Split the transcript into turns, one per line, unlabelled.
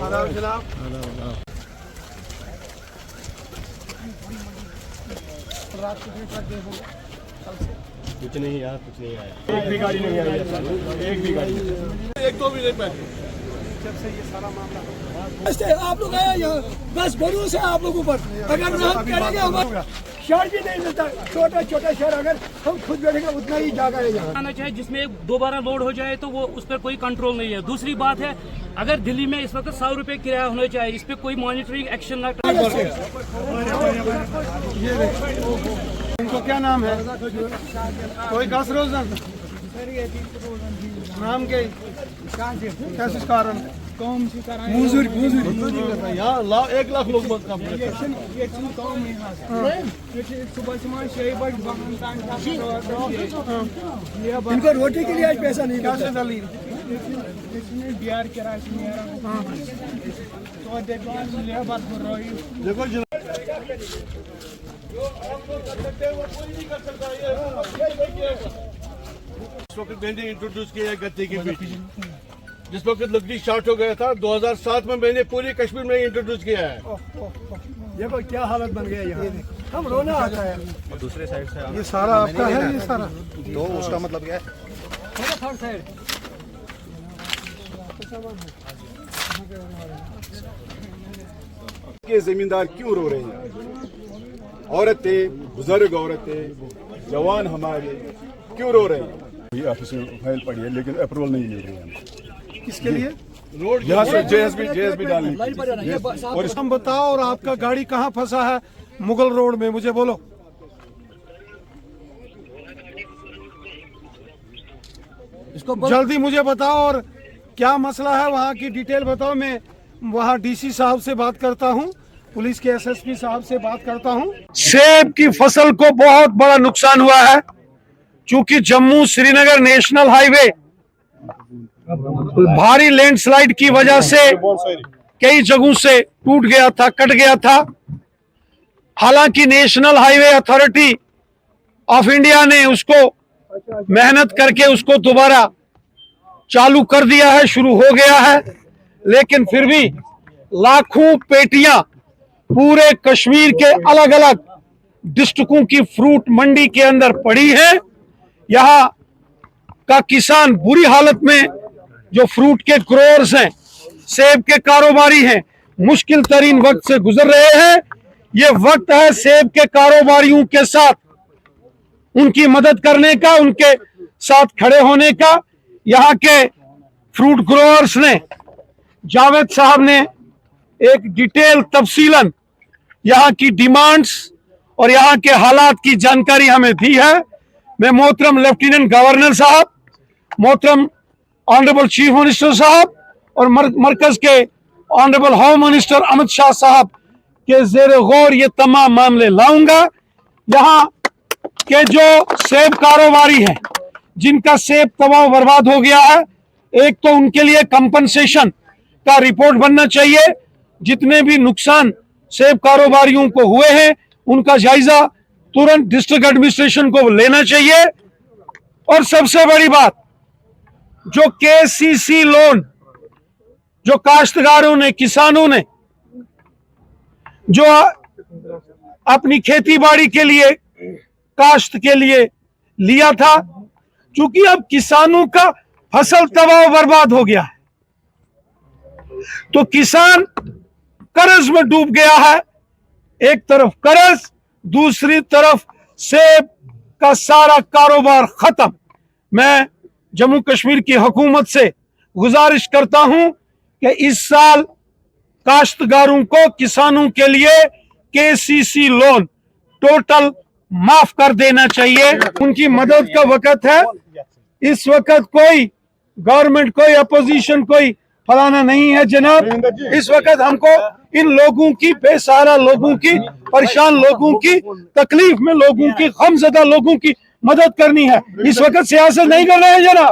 आदाब जनाब।
कुछ नहीं यार, कुछ नहीं आया, एक भी गाड़ी नहीं आई है, एक भी गाड़ी नहीं।
एक तो भी नहीं पैसे।
जब से ये सारा मामला आप लोग आए यहाँ, बस भरोसा है आप लोगों पर। अगर ना हम करेंगे हमारा शहर भी नहीं मिलता, छोटा छोटा शहर अगर हम खुद बैठेंगे उतना ही जगह है यहाँ।
आना चाहिए जिसमें दोबारा लोड हो जाए तो वो उस पर कोई कंट्रोल नहीं है। दूसरी बात है, अगर दिल्ली में इस वक्त 100 रुपए किराया होना चाहिए, इस पे कोई मॉनिटरिंग एक्शन ना करे।
इनको क्या नाम है? कोई 10 रोजन नाम के कैसे कारण यहाँ 1 लाख लोग काम
इनको रोटी के लिए आज पैसा नहीं
कैसे दलील देखो इस वक्त मैंने इंट्रोड्यूस किया गत्ते की बेटी, जिस वक्त लकड़ी स्टार्ट हो गया था 2007 में मैंने पूरे कश्मीर में इंट्रोड्यूस किया है।
देखो क्या हालत बन गया यहाँ, हम रोना आता है।
और दूसरे साइड से
ये सारा आपका है, ये सारा
तो उसका मतलब क्या है?
थर्ड साइड
के जमींदार क्यों रो रहे हैं? औरतें, बुजुर्ग औरतें, जवान हमारे क्यों रो रहे हैं? ये ऑफिस में फाइल पड़ी है लेकिन अप्रूवल नहीं मिल रही है।
किसके लिए?
रोड यहाँ से जेएसबी डालने की।
और हम बताओ, और आपका गाड़ी कहाँ फंसा है? मुगल रोड में, मुझे बोलो। जल्दी मुझे बताओ, और क्या मसला है वहाँ की डिटेल बताओ। मैं वहाँ डीसी साहब से बात करता हूँ, पुलिस के एसएसपी साहब से बात करता हूँ। सेब की फसल को बहुत बड़ा नुकसान हुआ है, क्योंकि जम्मू श्रीनगर नेशनल हाईवे भारी लैंडस्लाइड की वजह से कई जगहों से टूट गया था, कट गया था। हालांकि national highway authority of India ने उसको मेहनत करके उसको दोबारा चालू कर दिया है, शुरू हो गया है, लेकिन फिर भी लाखों पेटियां पूरे कश्मीर के अलग अलग डिस्ट्रिक्टों की फ्रूट मंडी के अंदर पड़ी है। यहाँ का किसान बुरी हालत में, जो फ्रूट के ग्रोअर्स हैं, सेब के कारोबारी हैं, मुश्किल तरीन वक्त से गुजर रहे हैं। ये वक्त है सेब के कारोबारियों के साथ उनकी मदद करने का, उनके साथ खड़े होने का। यहाँ के फ्रूट ग्रोअर्स ने, जावेद साहब ने एक डिटेल तफसीलन यहाँ की डिमांड्स और यहाँ के हालात की जानकारी हमें दी है। मैं मोहतरम लेफ्टिनेंट गवर्नर साहब, मोहतरम ऑनरेबल चीफ मिनिस्टर साहब और मरकज के honourable home minister Amit Shah साहब के जेर गौर ये तमाम मामले लाऊंगा। यहाँ के जो सेब कारोबारी हैं, जिनका सेब तबाह बर्बाद हो गया है, एक तो उनके लिए कंपनसेशन का रिपोर्ट बनना चाहिए। जितने भी नुकसान सेब कारोबारियों को हुए हैं उनका जायजा तुरंत डिस्ट्रिक्ट एडमिनिस्ट्रेशन को लेना चाहिए। और सबसे बड़ी बात, जो केसीसी लोन जो काश्तकारों ने, किसानों ने जो अपनी खेती बाड़ी के लिए, काश्त के लिए लिया था, क्योंकि अब किसानों का फसल तबाह बर्बाद हो गया है, तो किसान कर्ज में डूब गया है। एक तरफ कर्ज, दूसरी तरफ सेब का सारा कारोबार खत्म। मैं जम्मू कश्मीर की हुकूमत से गुजारिश करता हूं कि इस साल काश्तकारों को, किसानों के लिए केसीसी लोन टोटल माफ कर देना चाहिए। उनकी मदद का वक्त है। इस वक्त कोई गवर्नमेंट, कोई अपोजिशन, कोई फलाना नहीं है जनाब। इस वक्त हमको इन लोगों की, बेसहारा लोगों की, परेशान लोगों की, तकलीफ में लोगों की, गमज़दा लोगों की मदद करनी है। इस वक्त सियासत नहीं कर रहे हैं जनाब।